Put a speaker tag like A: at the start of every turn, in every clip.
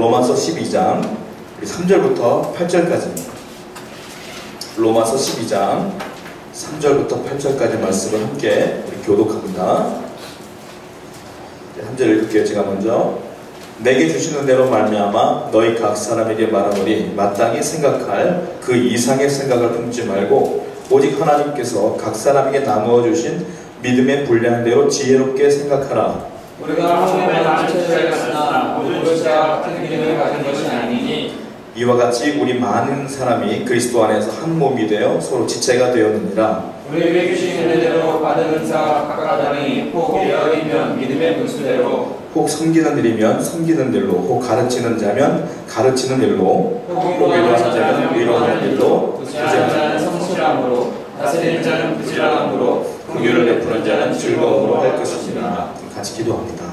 A: 로마서 12장 3절부터 8절까지입니다. 로마서 12장 3절부터 8절까지 말씀을 함께 우리 교독합니다. 한 절 읽을게요. 제가 먼저. 내게 주시는 대로 말미암아 너희 각 사람에게 말하노니 마땅히 생각할 그 이상의 생각을 품지 말고 오직 하나님께서 각 사람에게 나누어 주신 믿음의 분량대로 지혜롭게 생각하라.
B: 우리가 한 몸에 많은 체질을 갖으나 모든 체가 같은 기능을 가진 것이 아니니
A: 이와 같이 우리 많은 사람이 그리스도 안에서 한 몸이 되어 서로 지체가 되었느니라.
B: 우리에게 주신 은혜대로 받은 은사가 각각 다르니 혹 예언이면 믿음의 분수대로
A: 혹 섬기는 일이면 섬기는 일로 혹 가르치는 자면 가르치는 일로 혹 위로하는 자면 위로하는 일로
B: 부지런한 자는 성실함으로 다스리는 자는 부지런함으로 긍휼을 베푸는 자는 즐거움으로 할 것이니라.
A: 같이 기도합니다.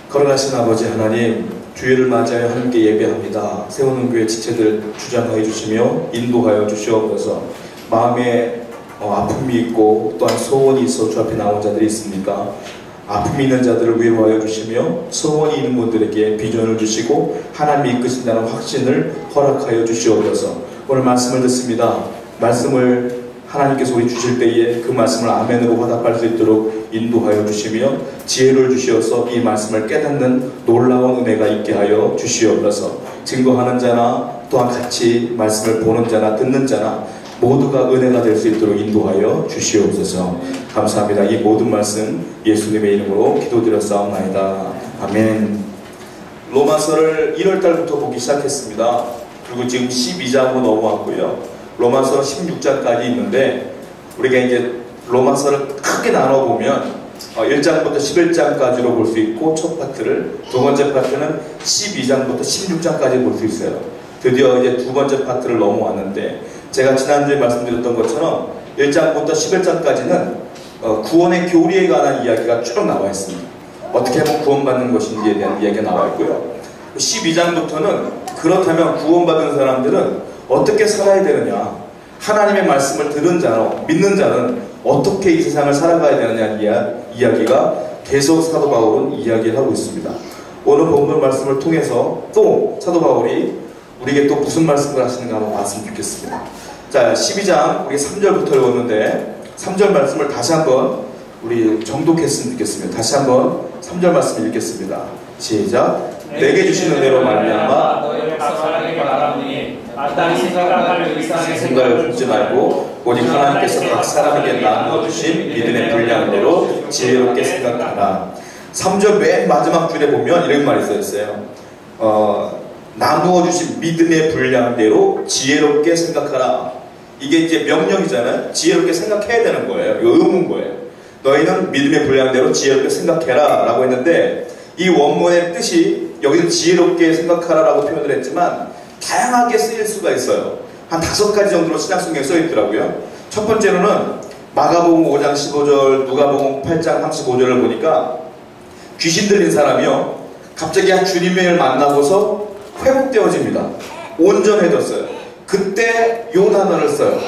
A: 걸어가신 아버지 하나님, 주일을 맞이하여 하나님께 예배합니다. 세우는 교회 지체들 주장하여 주시며 인도하여 주시옵소서. 마음에 아픔이 있고 또한 소원이 있어 주 앞에 나온 자들이 있습니까? 아픔이 있는 자들을 위로하여 주시며 소원이 있는 분들에게 비전을 주시고 하나님이 이끄신다는 확신을 허락하여 주시옵소서. 오늘 말씀을 듣습니다. 말씀을 하나님께서 우리 주실 때에 그 말씀을 아멘으로 화답할 수 있도록 인도하여 주시며 지혜를 주시어서 이 말씀을 깨닫는 놀라운 은혜가 있게 하여 주시옵소서. 증거하는 자나 또한 같이 말씀을 보는 자나 듣는 자나 모두가 은혜가 될 수 있도록 인도하여 주시옵소서. 감사합니다. 이 모든 말씀 예수님의 이름으로 기도드렸사옵나이다. 아멘. 로마서를 1월달부터 보기 시작했습니다. 그리고 지금 12장으로 넘어왔고요. 로마서 16장까지 있는데 우리가 이제 로마서를 크게 나눠보면 1장부터 11장까지로 볼 수 있고 첫 파트를, 두 번째 파트는 12장부터 16장까지 볼 수 있어요. 드디어 이제 두 번째 파트를 넘어왔는데 제가 지난주에 말씀드렸던 것처럼 1장부터 11장까지는 구원의 교리에 관한 이야기가 쭉 나와 있습니다. 어떻게 하면 구원받는 것인지에 대한 이야기가 나와 있고요. 12장부터는 그렇다면 구원받은 사람들은 어떻게 살아야 되느냐, 하나님의 말씀을 들은 자는, 믿는 자는 어떻게 이 세상을 살아가야 되느냐 이야기가 계속 사도 바울은 이야기를 하고 있습니다. 오늘 본문 말씀을 통해서 또 사도 바울이 우리에게 또 무슨 말씀을 하시는가 한번 봤으면 좋겠습니다. 자, 12장 우리 3절부터 읽었는데 3절 말씀을 다시 한번 우리 정독했으면 좋겠습니다. 다시 한번 3절 말씀 읽겠습니다. 시작. 내게 주시는 대로 말미암아
B: 너희 각 사람에게 말하노니 마땅히 생각할 그 이상의
A: 생각을 품지 말고 오직 하나님께서 각 사람에게 나누어 주신 믿음의 분량대로 지혜롭게 생각하라. 3절 맨 마지막 줄에 보면 이런 말이 써있어요. 나누어 주신 믿음의 분량대로 지혜롭게 생각하라. 이게 이제 명령이잖아요. 지혜롭게 생각해야 되는 거예요. 이거 의무인 거예요. 너희는 믿음의 분량대로 지혜롭게 생각해라 라고 했는데 이 원문의 뜻이 여기는 지혜롭게 생각하라 라고 표현을 했지만 다양하게 쓰일 수가 있어요. 한 5가지 정도로 신약성경에 써있더라고요. 첫 번째로는 마가복음 5장 15절, 누가복음 8장 35절을 보니까 귀신 들린 사람이요 갑자기 한 주님을 만나고서 회복되어집니다. 온전해졌어요. 그때 요 단어를 써요.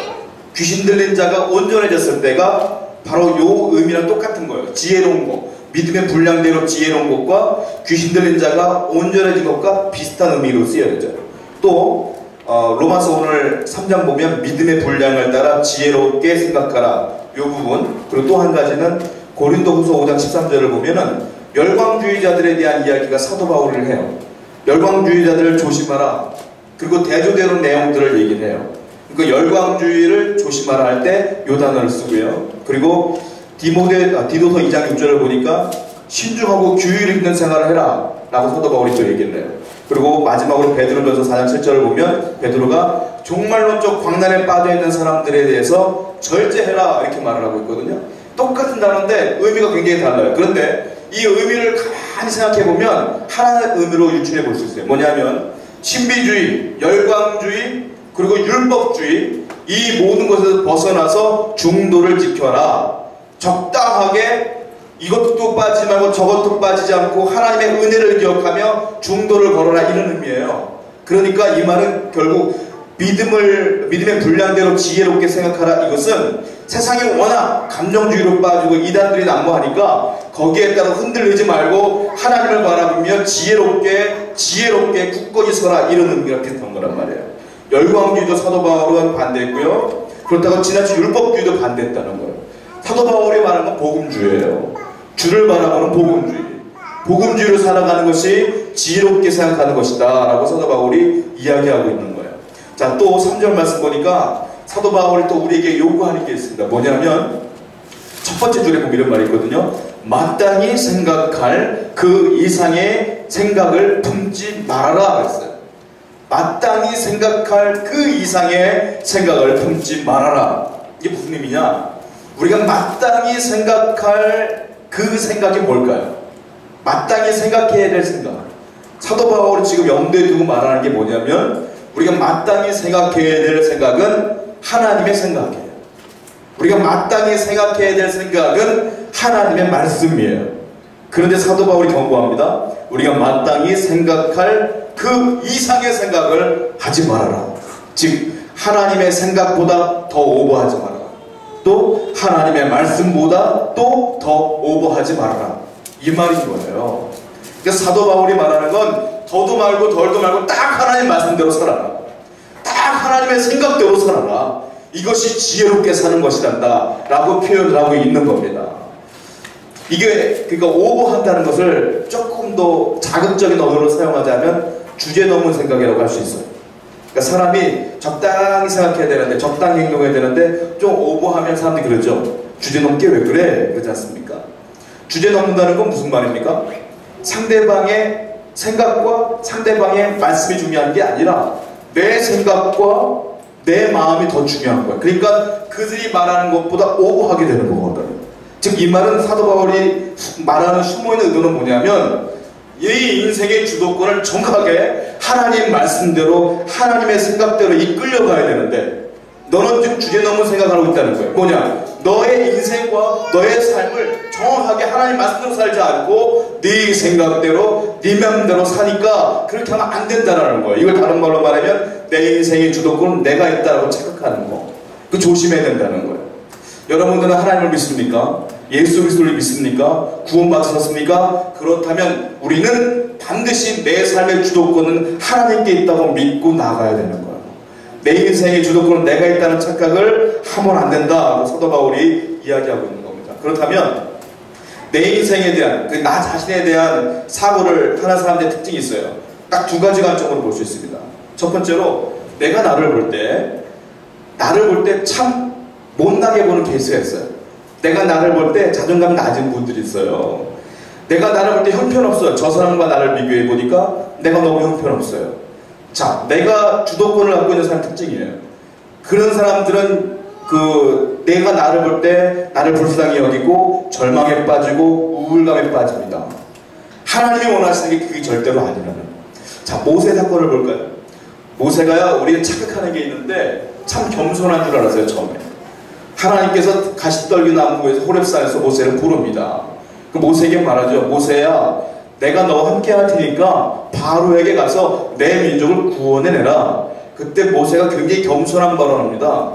A: 귀신 들린 자가 온전해졌을 때가 바로 요 의미랑 똑같은 거예요. 지혜로운 거, 믿음의 분량대로 지혜로운 것과 귀신 들린 자가 온전해진 것과 비슷한 의미로 쓰여져요. 또 로마서 오늘 3장 보면 믿음의 분량을 따라 지혜롭게 생각하라 요 부분, 그리고 또 한 가지는 고린도후서 5장 13절을 보면은 열광주의자들에 대한 이야기가 사도 바울을 해요. 열광주의자들을 조심하라. 그리고 대조대로 내용들을 얘기를 해요. 그 열광주의를 조심하라 할 때 요 단어를 쓰고요. 그리고 디도서 2장 6절을 보니까 신중하고 규율 있는 생활을 해라 라고 사도 바울이 또 얘기를 해요. 그리고 마지막으로 베드로전서 4장 7절을 보면 베드로가 종말론적 광란에 빠져있는 사람들에 대해서 절제해라 이렇게 말을 하고 있거든요. 똑같은 단어인데 의미가 굉장히 달라요. 그런데 이 의미를 가만히 생각해보면 하나의 의미로 유추해 볼 수 있어요. 뭐냐면 신비주의, 열광주의, 그리고 율법주의, 이 모든 것에서 벗어나서 중도를 지켜라. 적당하게 이것도 빠지지 말고 저것도 빠지지 않고 하나님의 은혜를 기억하며 중도를 걸어라 이런 의미예요. 그러니까 이 말은 결국 믿음의 분량대로 지혜롭게 생각하라. 이것은 세상이 워낙 감정주의로 빠지고 이단들이 난무하니까 거기에 따라 흔들리지 말고 하나님을 바라보며 지혜롭게 지혜롭게 굳건히 서라 이런 의미가 비슷한 거란 말이에요. 열광주의도 사도 바울은 반대했고요. 그렇다고 지나친 율법주의도 반대했다는 거예요. 사도 바울이 말하는 건 복음주의예요. 주를 바라보는 복음주의. 복음주의로 살아가는 것이 지혜롭게 생각하는 것이다 라고 사도 바울이 이야기하고 있는 거예요. 자, 또 3절 말씀 보니까 사도 바울이 또 우리에게 요구하는 게 있습니다. 뭐냐면 첫 번째 줄에 보면 이런 말이 있거든요. 마땅히 생각할 그 이상의 생각을 품지 말아라 했어요. 마땅히 생각할 그 이상의 생각을 품지 말아라. 이게 무슨 의미냐? 우리가 마땅히 생각할 그 생각이 뭘까요? 마땅히 생각해야 될 생각. 사도 바울이 지금 염두에 두고 말하는 게 뭐냐면 우리가 마땅히 생각해야 될 생각은 하나님의 생각이에요. 우리가 마땅히 생각해야 될 생각은 하나님의 말씀이에요. 그런데 사도 바울이 경고합니다. 우리가 마땅히 생각할 그 이상의 생각을 하지 말아라. 즉 하나님의 생각보다 더 오버하지 말아라. 또 하나님의 말씀보다 또 더 오버하지 말아라. 이 말인 거예요. 그래서 사도 바울이 말하는 건 더도 말고 덜도 말고 딱 하나님 말씀대로 살아라. 딱 하나님의 생각대로 살아라. 이것이 지혜롭게 사는 것이란다 라고 표현을 하고 있는 겁니다. 이게 그러니까 오버한다는 것을 조금 더 자극적인 언어로 사용하자면 주제 넘은 생각이라고 할 수 있어요. 그러니까 사람이 적당히 생각해야 되는데 적당히 행동해야 되는데 좀 오버하면 사람들이 그러죠. 주제 넘게 왜 그래? 그러지 않습니까? 주제 넘는다는 건 무슨 말입니까? 상대방의 생각과 상대방의 말씀이 중요한 게 아니라 내 생각과 내 마음이 더 중요한 거예요. 그러니까 그들이 말하는 것보다 오버하게 되는 거거든요. 즉 이 말은 사도 바울이 말하는 숨어있는 의도는 뭐냐면 이 인생의 주도권을 정확하게 하나님 말씀대로 하나님의 생각대로 이끌려가야 되는데 너는 지금 주제 넘은 생각을 하고 있다는 거예요. 뭐냐? 너의 인생과 너의 삶을 정확하게 하나님 말씀대로 살지 않고 네 생각대로 네 맘대로 사니까 그렇게 하면 안 된다는 거예요. 이걸 다른 말로 말하면 내 인생의 주도권은 내가 있다고 착각하는 거. 그 조심해야 된다는 거예요. 여러분들은 하나님을 믿습니까? 예수 그리스도를 믿습니까? 구원받으셨습니까? 그렇다면 우리는 반드시 내 삶의 주도권은 하나님께 있다고 믿고 나가야 되는 거예요. 내 인생의 주도권은 내가 있다는 착각을 하면 안 된다. 사도 바울이 이야기하고 있는 겁니다. 그렇다면 내 인생에 대한 나 자신에 대한 사고를 하는 사람들의 특징이 있어요. 딱 두 가지 관점으로 볼 수 있습니다. 첫 번째로 내가 나를 볼 때 참 못나게 보는 케이스가 있어요. 내가 나를 볼 때 자존감 낮은 분들이 있어요. 내가 나를 볼 때 형편없어요. 저 사람과 나를 비교해 보니까 내가 너무 형편없어요. 자, 내가 주도권을 갖고 있는 사람 특징이에요. 그런 사람들은 내가 나를 볼 때 나를 불쌍히 여기고 절망에 빠지고 우울감에 빠집니다. 하나님이 원하시는 게 그게 절대로 아니라는. 자, 모세 사건을 볼까요? 모세가요, 우리는 착각하는 게 있는데 참 겸손한 줄 알았어요, 처음에. 하나님께서 가시떨기 나무에서 호렙산에서 모세를 부릅니다. 그 모세에게 말하죠. 모세야, 내가 너와 함께 할 테니까 바로에게 가서 내 민족을 구원해내라. 그때 모세가 굉장히 겸손한 발언합니다.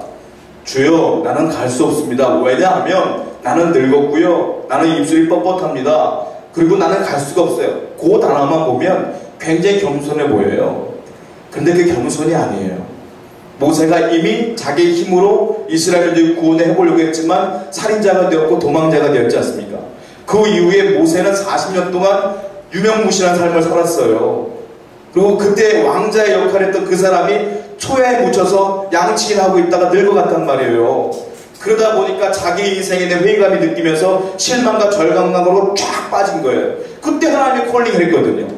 A: 주여, 나는 갈 수 없습니다. 왜냐하면 나는 늙었고요. 나는 입술이 뻣뻣합니다. 그리고 나는 갈 수가 없어요. 그 단어만 보면 굉장히 겸손해 보여요. 근데 그게 겸손이 아니에요. 모세가 이미 자기의 힘으로 이스라엘을 구원해 해보려고 했지만 살인자가 되었고 도망자가 되었지 않습니까? 그 이후에 모세는 40년 동안 유명무실한 삶을 살았어요. 그리고 그때 왕자의 역할을 했던 그 사람이 초야에 묻혀서 양치기하고 있다가 늙어갔단 말이에요. 그러다 보니까 자기 인생에 대한 회의감이 느끼면서 실망과 절망감으로 쫙 빠진 거예요. 그때 하나님이 콜링을 했거든요.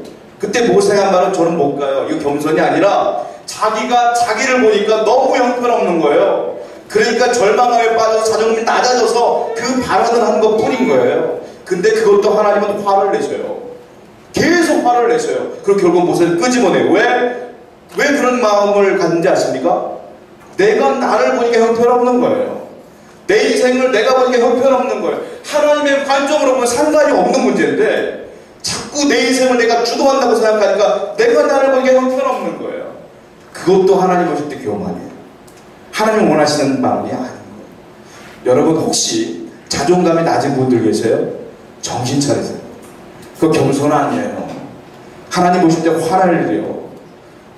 A: 그때 모세가 한 말은 저는 못 가요. 이거 겸손이 아니라 자기가 자기를 보니까 너무 형편없는 거예요. 그러니까 절망감에 빠져서 자존감이 낮아져서 그 발언을 한 것 뿐인 거예요. 근데 그것도 하나님은 화를 내셔요. 계속 화를 내셔요. 그리고 결국 모세를 끄집어내요. 왜 그런 마음을 갖는지 아십니까? 내가 나를 보니까 형편없는 거예요. 내 인생을 내가 보니까 형편없는 거예요. 하나님의 관점으로 보면 상관이 없는 문제인데 자꾸 내 인생을 내가 주도한다고 생각하니까 내가 나를 보니까 형편없는 거예요. 그것도 하나님 보실 때 교만이에요. 하나님 원하시는 마음이 아닌 거예요. 여러분 혹시 자존감이 낮은 분들 계세요? 정신 차리세요. 그거 겸손 아니에요. 하나님 보실 때 화날 일이요.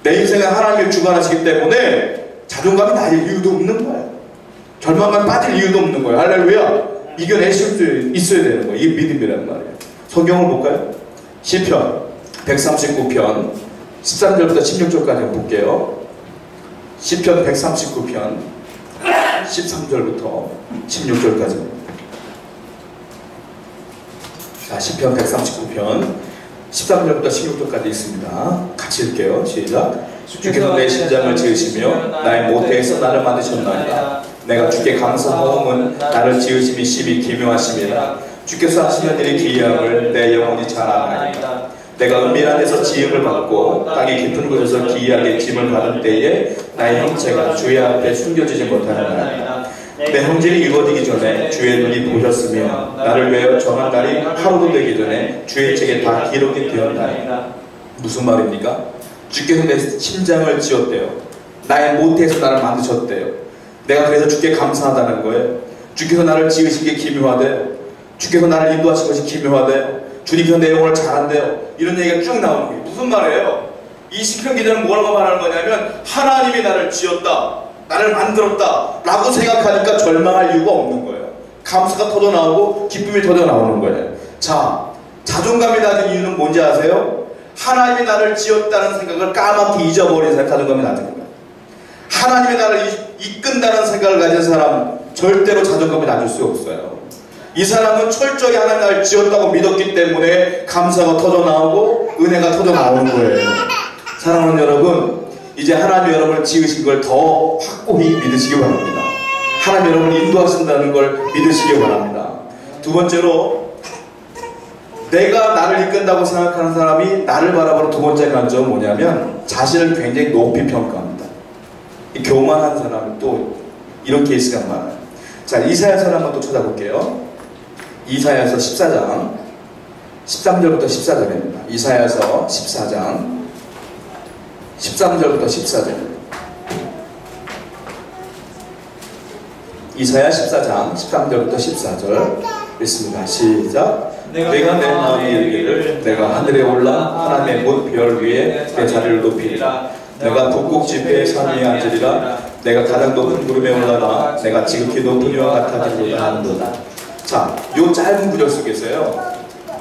A: 내 인생은 하나님이 주관하시기 때문에 자존감이 낮을 이유도 없는 거예요. 절망감에 빠질 이유도 없는 거예요. 할렐루야. 이겨내실 수 있어야 되는 거예요. 이게 믿음이란 말이에요. 성경을 볼까요? 시편 139편 13절부터 16절까지 볼게요. 시편 139편 13절부터 16절까지. 자, 시편 139편 13절부터 16절까지 있습니다. 같이 읽게요. 시작. 주께서 내 심장을 지으시며 나의 모태에서 나를 만드셨나이다. 내가 주께 감사하오면 나를 지으심이 심히 기묘하심이라. 주께서 하시는 일이 기이함을 내 영혼이 잘 아나이다. 내가 은밀한 데서 지음을 받고 땅의 깊은 곳에서 기이하게 짐을 받은 때에 나의 형체가 주의 앞에 숨겨지지 못하느니라. 내 형질이 이루어지기 전에 주의 눈이 보셨으며 나를 위하여 정한 날이 하루도 되기 전에 주의 책에 다 기록이 되었나이다. 무슨 말입니까? 주께서 내 심장을 지었대요. 나의 모태에서 나를 만드셨대요. 내가 그래서 주께 감사하다는 거예요. 주께서 나를 지으신 게 기묘하대요. 주께서 나를 인도하신 것이 기묘하대요. 주님께서 내 영혼을 잘한대요. 이런 얘기가 쭉 나오는 거예요. 무슨 말이에요? 이 시편 기자는 뭐라고 말하는 거냐면 하나님이 나를 지었다, 나를 만들었다 라고 생각하니까 절망할 이유가 없는 거예요. 감사가 터져나오고 기쁨이 터져나오는 거예요. 자, 자존감이 낮은 이유는 뭔지 아세요? 하나님이 나를 지었다는 생각을 까맣게 잊어버린 사람 자존감이 낮은 거예요. 하나님이 나를 이끈다는 생각을 가진 사람 절대로 자존감이 낮을 수 없어요. 이 사람은 철저히 하나님 나를 지었다고 믿었기 때문에 감사가 터져나오고 은혜가 터져나오는 거예요. 사랑하는 여러분, 이제 하나님 여러분을 지으신 걸 더 확고히 믿으시기 바랍니다. 하나님 여러분을 인도하신다는 걸 믿으시기 바랍니다. 두 번째로, 내가 나를 이끈다고 생각하는 사람이 나를 바라보는 두 번째 관점은 뭐냐면 자신을 굉장히 높이 평가합니다. 이 교만한 사람은 또 이런 케이스가 많아요. 자, 이사야서를 한번 또 찾아볼게요. 이사야서 14장 13절부터 14절입니다. 이사야서 14장 13절부터 14절. 이사야 14장 13절부터 14절 읽습니다. 시작. 내가 내 마음에 이르기를 내가 하늘에 올라 하나님의 못 별 위에 내 자리를 높이리라. 내가 북극 지폐의 산 위에 앉으리라. 내가 가장 높은 구름에 올라가 내가 지극히 높은 이와 같아지리라 하는도다. 자, 요 짧은 구절 속에서요,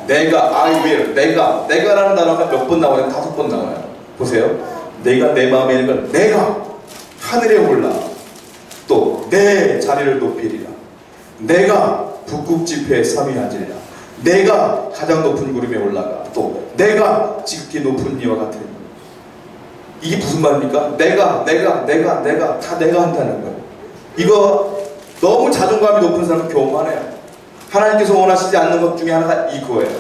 A: 내가, I will, 내가라는 단어가 몇 번 나와요? 5번 나와요. 보세요. 내가 내 마음에 있는 걸 내가 하늘에 올라 또 내 자리를 높이리라. 내가 북극 지폐의 산 위에 앉으리라. 내가 가장 높은 구름에 올라가 또 내가 지극히 높은 이와 같으리라. 이게 무슨 말입니까? 내가 다 내가 한다는 거예요. 이거 너무 자존감이 높은 사람은 교만해요. 하나님께서 원하시지 않는 것 중에 하나가 이거예요.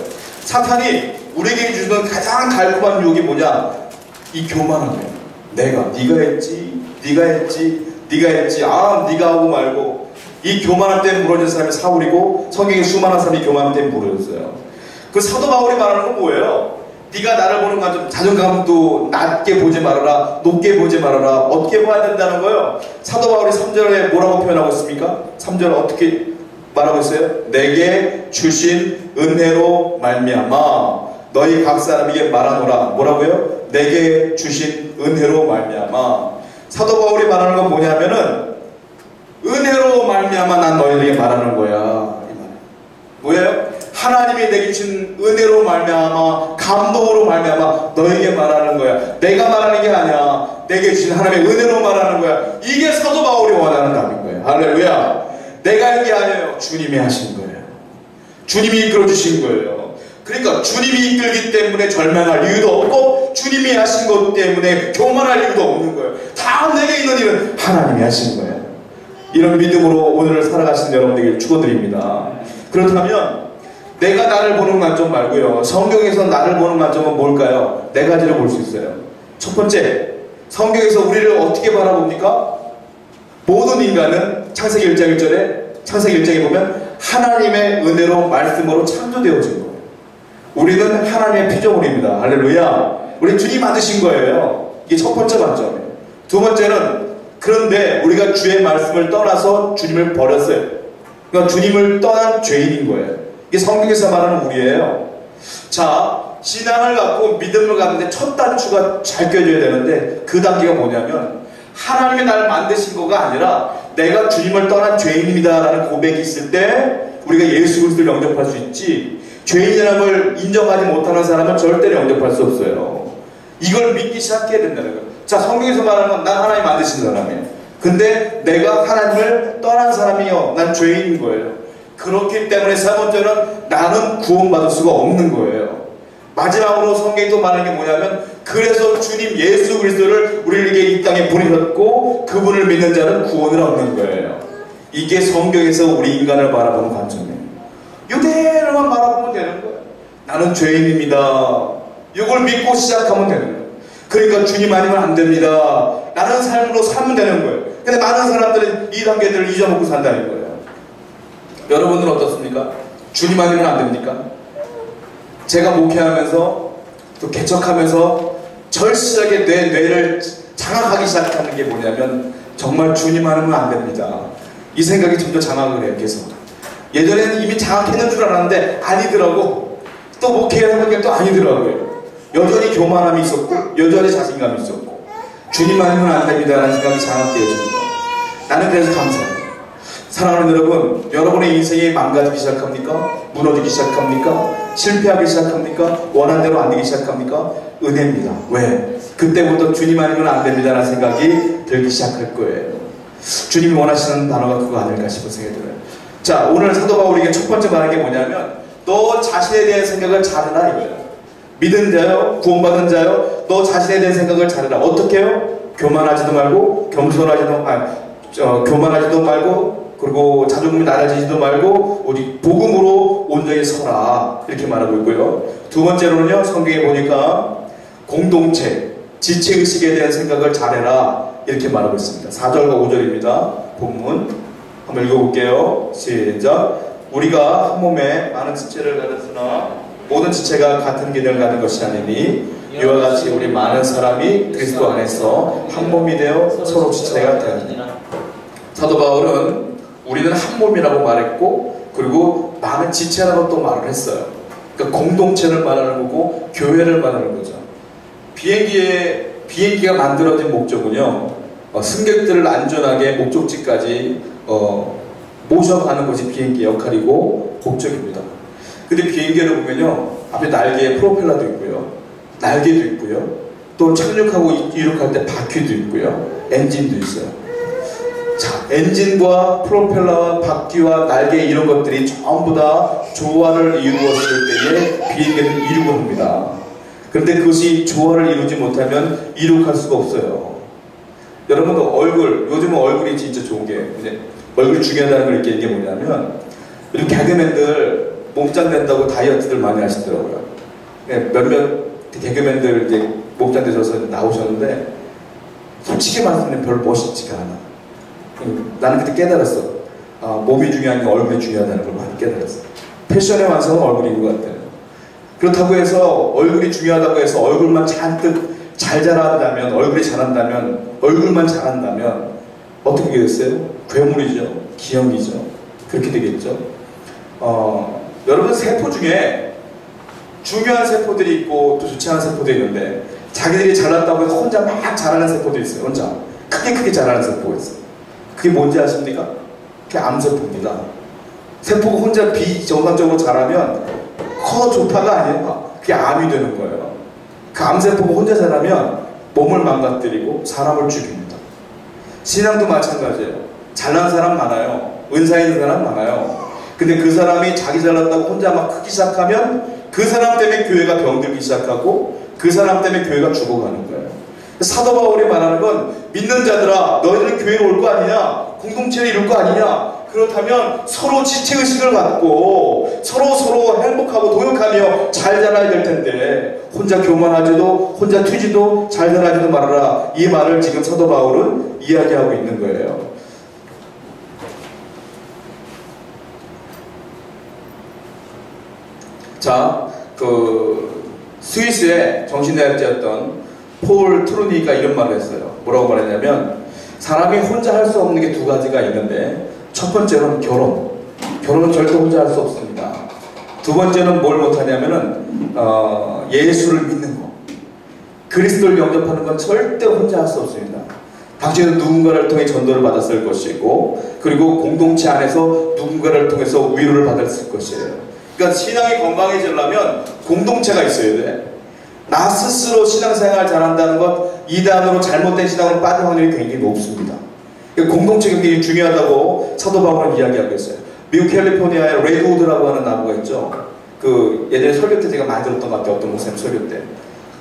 A: 사탄이 우리에게 주는 가장 달콤한 유혹이 뭐냐? 이 교만한 거예요. 네가 했지, 네가 하고 말고. 이 교만함 때문에 무너진 사람이 사울이고 성경에 수많은 사람이 교만함 때문에 무너졌어요. 그 사도 바울이 말하는 건 뭐예요? 네가 나를 보는 관점, 자존감도 낮게 보지 말아라, 높게 보지 말아라. 어떻게 봐야 된다는 거예요? 사도 바울이 3절에 뭐라고 표현하고 있습니까? 3절 어떻게 말하고 있어요? 내게 주신 은혜로 말미암아 너희 각 사람에게 말하노라. 뭐라고요? 내게 주신 은혜로 말미암아. 사도 바울이 말하는 건 뭐냐면은 은혜로 말미암아 난 너희에게 말하는 거야. 이 말. 뭐예요? 하나님이 내게 주신 은혜로 말미암아, 감동으로 말미암아 너에게 말하는 거야. 내가 말하는 게 아니야. 내게 주신 하나님의 은혜로 말하는 거야. 이게 사도 바울이 원하는 답인 거예요. 할렐루야. 내가 한 게 아니에요. 주님이 하신 거예요. 주님이 이끌어 주신 거예요. 그러니까 주님이 이끌기 때문에 절망할 이유도 없고 주님이 하신 것 때문에 교만할 이유도 없는 거예요. 다 내게 있는 일은 하나님이 하신 거예요. 이런 믿음으로 오늘을 살아가신 여러분들에게 축원드립니다. 그렇다면 내가 나를 보는 관점 말고요, 성경에서 나를 보는 관점은 뭘까요? 네 가지를 볼 수 있어요. 첫 번째, 성경에서 우리를 어떻게 바라봅니까? 모든 인간은 창세기 1장 1절에 창세기 1장에 보면 하나님의 은혜로 말씀으로 창조되어진 거예요. 우리는 하나님의 피조물입니다. 할렐루야. 우리 주님 만드신 거예요. 이게 첫 번째 관점이에요. 두 번째는, 그런데 우리가 주의 말씀을 떠나서 주님을 버렸어요. 그러니까 주님을 떠난 죄인인 거예요. 이게 성경에서 말하는 우리예요. 자, 신앙을 갖고 믿음을 갖는데 첫 단추가 잘 껴줘야 되는데 그 단계가 뭐냐면 하나님이 나를 만드신 거가 아니라 내가 주님을 떠난 죄인입니다라는 고백이 있을 때 우리가 예수 그리스도를 영접할 수 있지, 죄인이라는 걸 인정하지 못하는 사람은 절대 영접할 수 없어요. 이걸 믿기 시작해야 된다는 거예요. 자, 성경에서 말하는 건 난 하나님 만드신 사람이에요. 근데 내가 하나님을 떠난 사람이요, 난 죄인인 거예요. 그렇기 때문에 세 번째는 나는 구원받을 수가 없는 거예요. 마지막으로 성경이 또 말하는 게 뭐냐면 그래서 주님 예수 그리스도를 우리에게 이 땅에 보내셨고 그분을 믿는 자는 구원을 얻는 거예요. 이게 성경에서 우리 인간을 바라보는 관점이에요. 이대로만 바라보면 되는 거예요. 나는 죄인입니다. 이걸 믿고 시작하면 되는 거예요. 그러니까 주님 아니면 안 됩니다. 라는 삶으로 살면 되는 거예요. 근데 많은 사람들은 이 단계들을 잊어먹고 산다는 거예요. 여러분들은 어떻습니까? 주님 아니면 안 됩니까? 제가 목회하면서 또 개척하면서 절실하게 뇌를 장악하기 시작하는 게 뭐냐면 정말 주님 아니면 안 됩니다. 이 생각이 점점 장악을 해요. 계속. 예전에는 이미 장악했는 줄 알았는데 아니더라고. 또 목회하는 또 아니더라고요. 여전히 교만함이 있었고 여전히 자신감이 있었고 주님 아니면 안 됩니다라는 생각이 장악되어집니다. 나는 그래서 감사해요. 사랑하는 여러분, 여러분의 인생이 망가지기 시작합니까? 무너지기 시작합니까? 실패하기 시작합니까? 원한대로 안 되기 시작합니까? 은혜입니다. 왜? 그때부터 주님 아니면 안 됩니다라는 생각이 들기 시작할 거예요. 주님이 원하시는 단어가 그거 아닐까 싶은 생각이 들어요. 자, 오늘 사도 바울에게 첫 번째 말하는 게 뭐냐면 너 자신에 대한 생각을 잘해라 이거예요. 믿은 자요, 구원받은 자요, 너 자신에 대한 생각을 잘해라. 어떻게 해요? 교만하지도 말고 교만하지도 말고 그리고 자존심이 낮아지지도 말고 우리 복음으로 온전히 서라 이렇게 말하고 있고요. 두 번째로는요, 성경에 보니까 공동체, 지체의식에 대한 생각을 잘해라 이렇게 말하고 있습니다. 4절과 5절입니다. 본문 한번 읽어볼게요. 시작. 우리가 한 몸에 많은 지체를 가졌으나 모든 지체가 같은 기능을 가진 것이 아니니 이와 같이 우리 많은 사람이 그리스도 안에서 한 몸이 되어 서로 지체가 되었느니라. 사도 바울은 우리는 한 몸이라고 말했고 그리고 많은 지체라고 또 말을 했어요. 그러니까 공동체를 말하는 거고 교회를 말하는 거죠. 비행기가 만들어진 목적은요, 승객들을 안전하게 목적지까지 모셔가는 것이 비행기의 역할이고 목적입니다. 근데 비행기를 보면요, 앞에 날개에 프로펠러도 있고요, 날개도 있고요, 또 착륙하고 이륙할 때 바퀴도 있고요, 엔진도 있어요. 자, 엔진과 프로펠러와 바퀴와 날개 이런 것들이 전부 다 조화를 이루었을 때에 비행기는 이륙을 합니다. 그런데 그것이 조화를 이루지 못하면 이륙할 수가 없어요. 여러분도 요즘은 얼굴이 진짜 좋은 게 이제 얼굴이 중요하다는 걸 느끼는 게 뭐냐면 요즘 개그맨들 몸짱 된다고 다이어트들 많이 하시더라고요. 몇몇 개그맨들 이제 몸짱 되셔서 나오셨는데 솔직히 말하면 별로 멋있지가 않아. 나는 그때 깨달았어. 몸이 중요한 게 얼굴이 중요하다는 걸 많이 깨달았어. 패션의 완성은 얼굴인 것 같아요. 그렇다고 해서 얼굴이 중요하다고 해서 얼굴만 잔뜩 잘 자란다면, 얼굴이 잘한다면, 얼굴만 잘한다면 어떻게 되겠어요? 괴물이죠. 기형이죠. 그렇게 되겠죠. 여러분 세포 중에 중요한 세포들이 있고 또 좋지 않은 세포도 있는데 자기들이 잘났다고 해서 혼자 막 자라는 세포도 있어요. 혼자 크게 자라는 세포가 있어요. 그게 뭔지 아십니까? 그게 암세포입니다. 세포가 혼자 비정상적으로 자라면 좋다가 아니에요. 그게 암이 되는 거예요. 그 암세포가 혼자 자라면 몸을 망가뜨리고 사람을 죽입니다. 신앙도 마찬가지예요. 잘난 사람 많아요. 은사 있는 사람 많아요. 근데 그 사람이 자기 잘났다고 혼자 막 크기 시작하면 그 사람 때문에 교회가 병들기 시작하고 그 사람 때문에 교회가 죽어가는 거예요. 사도 바울이 말하는 건 믿는 자들아 너희들은 교회로 올 거 아니냐, 공동체를 이룰 거 아니냐, 그렇다면 서로 지체의식을 갖고 서로 행복하고 도역하며 잘 자라야 될 텐데 혼자 교만하지도 혼자 튀지도 잘 자라지도 말아라. 이 말을 지금 사도 바울은 이야기하고 있는 거예요. 자, 스위스의 정신의학자였던 폴 트루니가 이런 말을 했어요. 뭐라고 말했냐면 사람이 혼자 할 수 없는 게 두 가지가 있는데 첫 번째로는 결혼은 절대 혼자 할 수 없습니다. 두 번째는 뭘 못하냐면은 예수를 믿는 거. 그리스도를 영접하는 건 절대 혼자 할 수 없습니다. 당신은 누군가를 통해 전도를 받았을 것이고, 그리고 공동체 안에서 누군가를 통해서 위로를 받았을 것이에요. 그러니까 신앙이 건강해지려면 공동체가 있어야 돼. 나 스스로 신앙생활 잘한다는 것, 이단으로 잘못된 신앙으로 빠질 확률이 굉장히 높습니다. 공동체 굉장히 중요하다고 사도 바울은 이야기하고 있어요. 미국 캘리포니아에 레드우드라고 하는 나무가 있죠. 그 예전에 설교 때 제가 많이 들었던 것 같아요. 어떤 목사님 설교 때.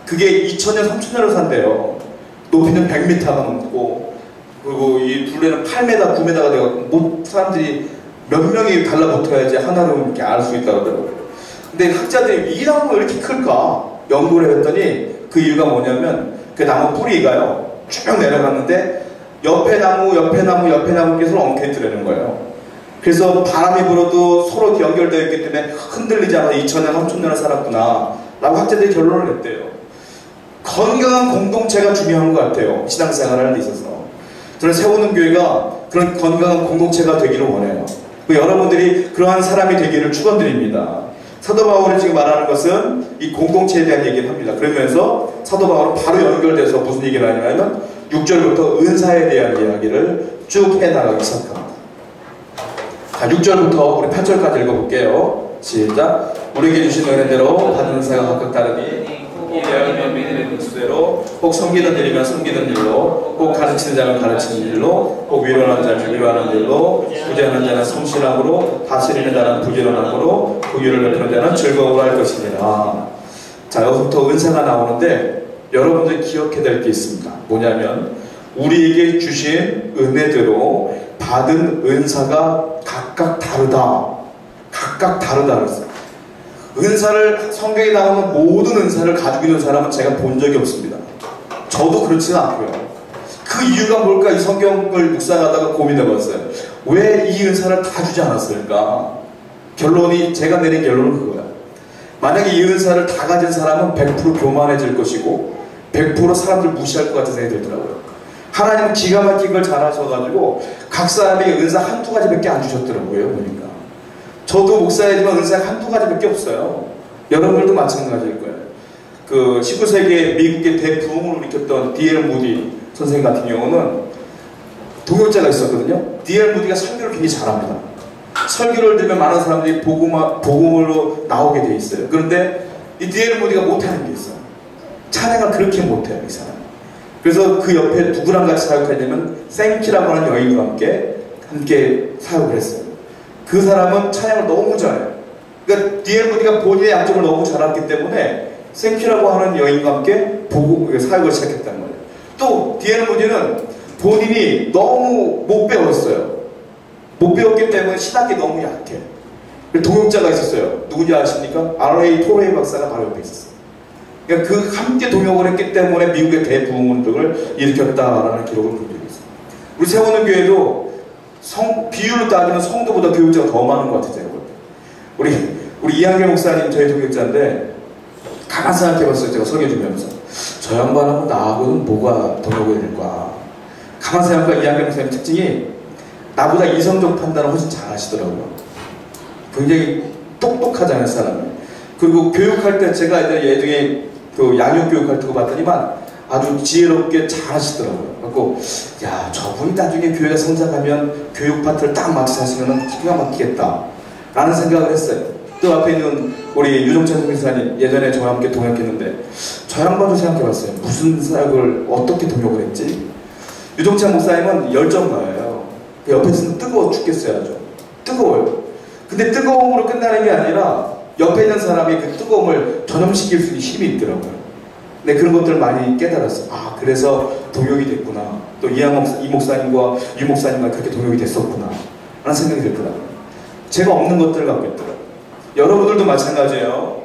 A: 그게 2000년, 3000년을 산대요. 높이는 100m가 넘고, 그리고 이 둘레는 8m, 9m가 되고, 사람들이 몇 명이 달라붙어야지 하나로 이렇게 알 수 있다고 하더라고요. 근데 학자들이 이 나무가 왜 이렇게 클까? 연구를 했더니 그 이유가 뭐냐면 그 나무 뿌리가요 쭉 내려갔는데 옆에 나무 계속 엉켜있더라는 거예요. 그래서 바람이 불어도 서로 연결되어 있기 때문에 흔들리지 않아 2000년, 3000년을 살았구나 라고 학자들이 결론을 냈대요. 건강한 공동체가 중요한 것 같아요. 신앙생활을 하는 데 있어서. 저는 세우는 교회가 그런 건강한 공동체가 되기를 원해요. 여러분들이 그러한 사람이 되기를 축원드립니다. 사도 바울이 지금 말하는 것은 이 공동체에 대한 얘기를 합니다. 그러면서 사도 바울은 바로 연결돼서 무슨 얘기를 하냐면 6절부터 은사에 대한 이야기를 쭉 해나가기 시작합니다. 자, 6절부터 우리 8절까지 읽어볼게요. 시작. 우리에게 주신 은혜대로 받은 은사가 각각 다르니 혹 배우면 믿음의 분수대로, 혹 섬기는 일이면 섬기는 일로, 혹 가르치는 자는 가르치는 일로, 혹 위로하는 자는 위로하는 일로, 부지런한 자는 성실함으로, 다스리는 자는 부지런함으로, 부유를 베푸는 자는 즐거움으로 할 것이니라. 자, 여기서부터 은사가 나오는데 여러분들이 기억해야 될 게 있습니다. 뭐냐면 우리에게 주신 은혜대로 받은 은사가 각각 다르다. 각각 다르다 그랬어요. 은사를, 성경에 나오는 모든 은사를 가지고 있는 사람은 제가 본 적이 없습니다. 저도 그렇지는 않고요. 그 이유가 뭘까? 이 성경을 묵상하다가 고민해봤어요. 왜 이 은사를 다 주지 않았을까? 결론이, 제가 내린 결론은 그거야. 만약에 이 은사를 다 가진 사람은 100% 교만해질 것이고 100% 사람들 무시할 것 같은 생각이 들더라고요. 하나님은 기가 막힌 걸 잘하셔가지고 각 사람에게 은사 한두 가지밖에 안 주셨더라고요. 보니까 저도 목사이지만 은사가 한두 가지밖에 없어요. 여러분들도 마찬가지일 거예요. 그 19세기에 미국의 대부흥을 일으켰던 D.L. 무디 선생님 같은 경우는 동역자가 있었거든요. D.L. 무디가 설교를 굉장히 잘합니다. 설교를 들으면 많은 사람들이 복음으로 나오게 돼 있어요. 그런데 이 D.L. 무디가 못하는 게 있어요. 찬양을 그렇게 못해요, 이 사람. 그래서 그 옆에 누구랑 같이 사역하냐면 생키라고 하는 여인과 함께 사역을 했어요. 그 사람은 찬양을 너무 잘해요. 그러니까 D.L. 무디가 본인의 양쪽을 너무 잘했기 때문에 생키라고 하는 여인과 함께 사역을 시작했다는 거예요. 또 D.L. 무디는 본인이 너무 못 배웠어요. 못 배웠기 때문에 신학이 너무 약해. 동역자가 있었어요. 누구지 아십니까? R.A. 토레이 박사가 바로 옆에 있었어요. 그러니까 그 함께 동역을 했기 때문에 미국의 대부흥운동을 일으켰다라는 기록을 본 적이 있어요. 우리 세우는 교회도 비율로 따지면 성도보다 교육자가 더 많은 것 같아요. 우리 이한길 목사님 저희 동역자인데 가만히 생각해봤어요. 제가 설교 주면서 저 양반하고 나하고는 뭐가 더 먹어야 될까. 가만히 생각해보니까 이한길 목사님 특징이 나보다 이성적 판단을 훨씬 잘 하시더라고요. 굉장히 똑똑하잖아요, 사람이. 그리고 교육할 때 제가 예전에 그 양육교육할 때 봤더니만 아주 지혜롭게 잘 하시더라고요. 그래서 야, 저분이 나중에 교회가 성장하면 교육 파트를 딱 맞춰서 하시면 기가 막히겠다 라는 생각을 했어요. 또 앞에 있는 우리 유정찬 선교사님 예전에 저와 함께 동역했는데 저 양반도 생각해봤어요. 무슨 사역을 어떻게 동역을 했지? 유정찬 목사님은 열정가예요. 옆에 있으면 뜨거워 죽겠어요. 아주 뜨거워요. 근데 뜨거움으로 끝나는 게 아니라 옆에 있는 사람이 그 뜨거움을 전염시킬 수 있는 힘이 있더라고요. 네, 그런 것들을 많이 깨달았어요. 아, 그래서 동역이 됐구나. 또 이 목사님과 유 목사님과 그렇게 동역이 됐었구나 라는 생각이 들더라고요. 제가 없는 것들을 갖고 있더라고요. 여러분들도 마찬가지예요.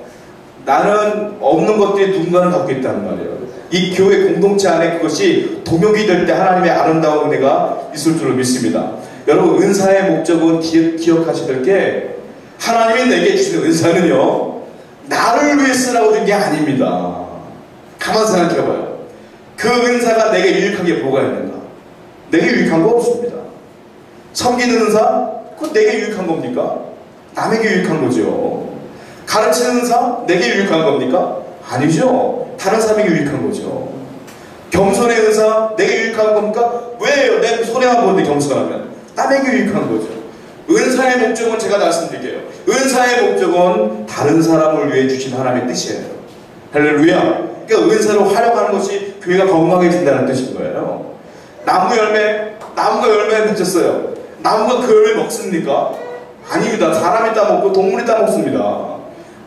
A: 나는 없는 것들이 누군가는 갖고 있다는 말이에요. 이 교회 공동체 안에 그것이 동역이 될 때 하나님의 아름다운 은혜가 있을 줄을 믿습니다. 여러분, 은사의 목적은 기억하셔야 될 게 하나님이 내게 주신 은사는요, 나를 위해 쓰라고 준 게 아닙니다. 가만 생각해봐요. 그 은사가 내게 유익한 게 뭐가 있는가? 내게 유익한 거 없습니다. 섬기는 은사? 그건 내게 유익한 겁니까? 남에게 유익한 거죠. 가르치는 은사 내게 유익한 겁니까? 아니죠. 다른 사람에게 유익한 거죠. 겸손의 은사 내게 유익한 겁니까? 왜요? 내 손해만 보는데 겸손하면 남에게 유익한 거죠. 은사의 목적은 제가 말씀드릴게요. 은사의 목적은 다른 사람을 위해 주신 하나님의 뜻이에요. 할렐루야. 그러니까 은사를 활용하는 것이 교회가 건강해진다는 뜻인 거예요. 나무가 열매 맺혔어요. 나무가 그 열매 먹습니까? 아닙니다. 사람이 따먹고 동물이 따먹습니다.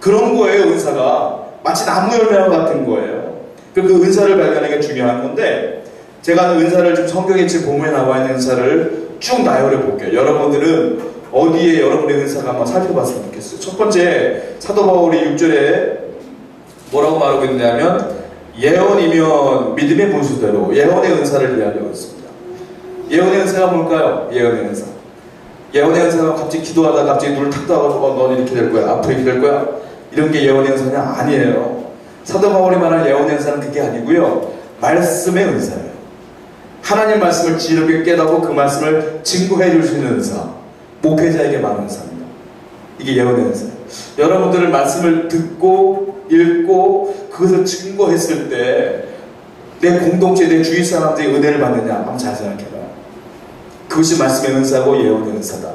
A: 그런 거예요. 은사가 마치 나무 열매와 같은 거예요. 그 은사를 발견하는 게 중요한 건데, 제가 은사를 좀 성경에 지금 본문에 나와 있는 은사를 쭉 나열해 볼게요. 여러분들은 어디에 여러분의 은사가 한번 살펴봤으면 좋겠어요. 첫 번째, 사도 바울이 6절에 뭐라고 말하고 있냐면, 예언이면 믿음의 분수대로 예언의 은사를 이야기하고 있습니다. 예언의 은사가 뭘까요? 예언의 은사. 예언의 은사가 갑자기 기도하다가 갑자기 눈을 탁 떠가지고 넌 이렇게 될 거야, 앞으로 이렇게 될 거야, 이런 게 예언의 은사냐? 아니에요. 사도 바울이 말하는 예언의 은사는 그게 아니고요, 말씀의 은사예요. 하나님 말씀을 지혜롭게 깨닫고 그 말씀을 증거해 줄 수 있는 은사, 목회자에게 말하는 은사입니다. 이게 예언의 은사예요. 여러분들은 말씀을 듣고 읽고 그것을 증거했을 때 내 공동체, 내 주위 사람들이 은혜를 받느냐? 한번 잘 생각해봐요. 그것이 말씀의 은사고 예언의 은사다.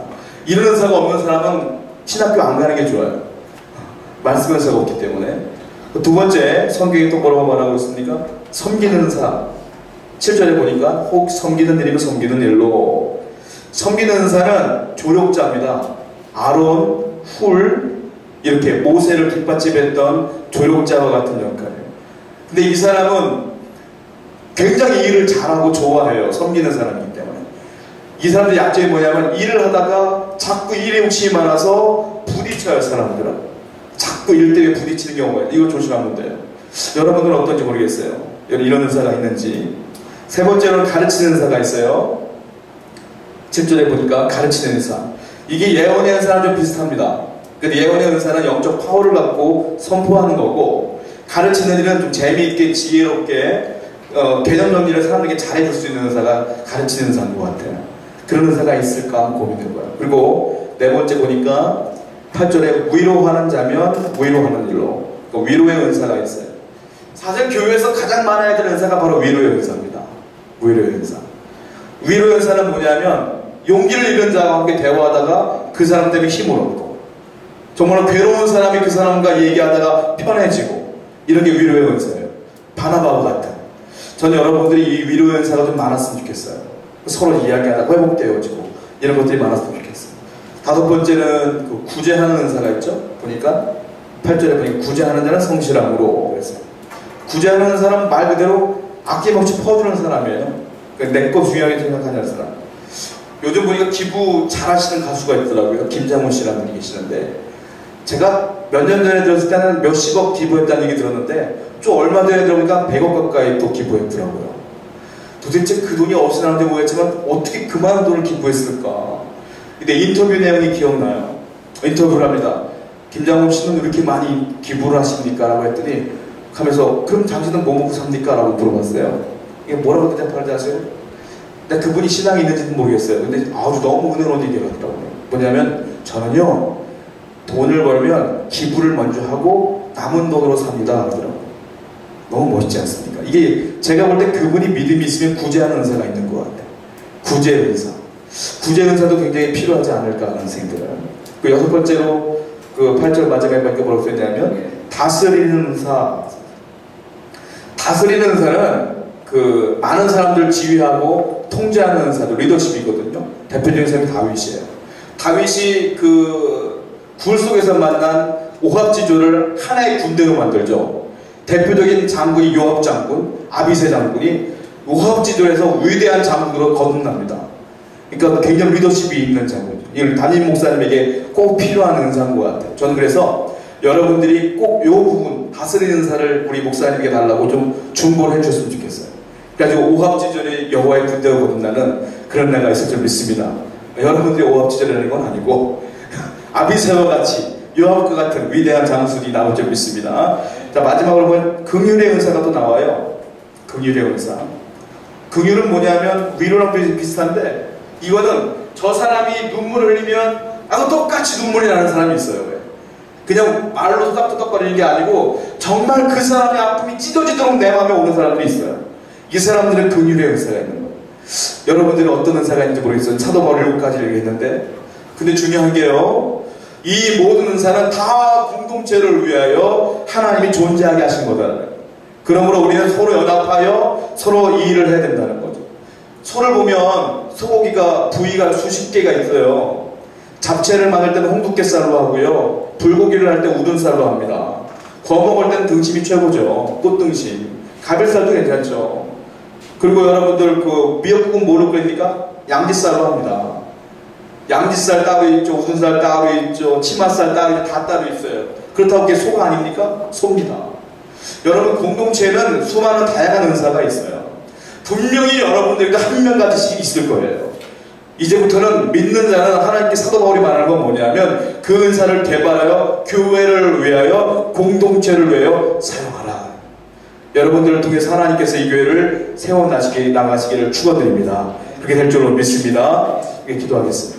A: 이런 은사가 없는 사람은 신학교 안 가는 게 좋아요. 말씀의 은사가 없기 때문에. 두 번째, 성경이 또 뭐라고 말하고 있습니까? 섬기는 은사. 7절에 보니까 혹 섬기는 일이면 섬기는 일로. 섬기는 은사는 조력자입니다. 아론, 훌, 이렇게 모세를 뒷받침했던 조력자와 같은 역할이에요. 근데 이 사람은 굉장히 일을 잘하고 좋아해요. 섬기는 사람이기 때문에. 이 사람들의 약점이 뭐냐면 일을 하다가 자꾸 일에 욕심이 많아서 부딪혀요. 사람들은 자꾸 일 때문에 부딪히는 경우가 있어요. 이거 조심하면 돼요. 여러분들은 어떤지 모르겠어요. 이런 은사가 있는지. 세 번째로는 가르치는 은사가 있어요. 7절에 보니까 가르치는 은사. 이게 예언의 은사랑 좀 비슷합니다. 근데 예언의 은사는 영적 파워를 갖고 선포하는 거고, 가르치는 일은 좀 재미있게 지혜롭게 개념 정리를 사람들에게 잘해줄 수 있는 은사가 가르치는 은사인 것 같아요. 그런 은사가 있을까 고민해봐요. 그리고 네 번째 보니까 8절에 위로하는 자면 위로하는 일로. 위로의 은사가 있어요. 사실 교회에서 가장 많아야 되는 은사가 바로 위로의 은사입니다. 위로의 은사. 위로의 은사는 뭐냐면 용기를 잃은 자와 함께 대화하다가 그 사람 때문에 힘을 얻고, 정말 괴로운 사람이 그 사람과 얘기하다가 편해지고, 이런 게 위로의 은사예요. 바나바와 같은. 저는 여러분들이 이 위로의 은사가 좀 많았으면 좋겠어요. 서로 이야기하다가 회복되어지고 이런 것들이 많았으면 좋겠어요. 다섯 번째는 그 구제하는 은사가 있죠. 보니까 8절에 보니까 구제하는 자는 성실함으로 했어요. 구제하는 사람은 말 그대로 아낌없이 퍼주는 사람이에요. 그러니까 내 거 중요하게 생각하는 사람. 요즘 보니까 기부 잘하시는 가수가 있더라고요. 김장훈 씨라는 분이 계시는데, 제가 몇 년 전에 들었을 때는 몇십억 기부했다는 얘기 들었는데 좀 얼마 전에 들어보니까 100억 가까이 또 기부했더라고요. 도대체 그 돈이 어디서 나는지 모르겠지만 어떻게 그 많은 돈을 기부했을까? 근데 인터뷰 내용이 기억나요. 인터뷰를 합니다. 김장훈 씨는 왜 이렇게 많이 기부를 하십니까? 라고 했더니 하면서 그럼 당신은 뭐 먹고 삽니까? 라고 물어봤어요. 이게 뭐라고 대답하는지 아세요? 근데 그분이 신앙이 있는지는 모르겠어요. 근데 아주 너무 은혜로운 얘기가 하더라고요. 뭐냐면 저는요, 돈을 벌면 기부를 먼저 하고 남은 돈으로 삽니다 하더라고요. 너무 멋있지 않습니까? 이게 제가 볼 때 그분이 믿음이 있으면 구제하는 은사가 있는 것 같아요. 구제 은사. 구제 은사도 굉장히 필요하지 않을까 하는 생각이 들어요. 그 여섯 번째로 그 8절 마지막에 뭐라고 써있냐면 다스리는 은사. 다스리는 은사는 그 많은 사람들을 지휘하고 통제하는 은사도 리더십이거든요. 대표적인 사람이 다윗이에요. 다윗이 그 굴 속에서 만난 오합지졸을 하나의 군대로 만들죠. 대표적인 장군이 요압 장군, 아비새 장군이 오합지졸에서 위대한 장군으로 거듭납니다. 그러니까 굉장히 리더십이 있는 장군이죠. 이걸 담임 목사님에게 꼭 필요한 은사인 것 같아요. 저는 그래서 여러분들이 꼭 이 부분, 다스리는 은사를 우리 목사님에게 달라고 좀 중보를 해주셨으면 좋겠어요. 그래가지고 오합지졸의 여호와의 군대가 거듭나는 그런 날가 있을 줄 믿습니다. 여러분들이 오합지졸이라는 건 아니고 아비새와 같이 요압과 같은 위대한 장수들이 나올 줄 믿습니다. 자, 마지막으로 보면 긍휼의 은사가 또 나와요. 긍휼의 은사. 긍휼은 뭐냐면 위로랑 비슷한데, 이거는 저 사람이 눈물을 흘리면 나도 똑같이 눈물이 나는 사람이 있어요. 그냥 말로 토닥토닥거리는 게 아니고 정말 그 사람의 아픔이 찢어지도록 내 마음에 오는 사람들이 있어요. 이 사람들은 긍휼의 은사가 있는 거예요. 여러분들은 어떤 은사가 있는지 모르겠어요. 사도 바울 7가지를 얘기했는데, 근데 중요한 게요, 이 모든 은사는 다 공동체를 위하여 하나님이 존재하게 하신 거다. 그러므로 우리는 서로 연합하여 서로 이 일을 해야 된다는 거죠. 소를 보면 소고기가 부위가 수십 개가 있어요. 잡채를 만들 때는 홍두깨살로 하고요, 불고기를 할 때 우둔살로 합니다. 구워 먹을 때는 등심이 최고죠. 꽃등심. 가별살도 괜찮죠. 그리고 여러분들 그 미역국은 뭐로 끓입니까? 양지살로 합니다. 양지살 따로 있죠, 우둔살 따로 있죠, 치맛살 따로 있죠, 다 따로 있어요. 그렇다고 그게 소가 아닙니까? 소입니다. 여러분, 공동체에는 수많은 다양한 은사가 있어요. 분명히 여러분들도 한 명 가지씩 있을 거예요. 이제부터는 믿는 자는 하나님께 사도 바울이 말하는 건 뭐냐면 그 은사를 개발하여 교회를 위하여 공동체를 위하여 사용하라. 여러분들을 통해서 하나님께서 이 교회를 세워나가시기를 축원드립니다. 그렇게 될 줄로 믿습니다. 기도하겠습니다.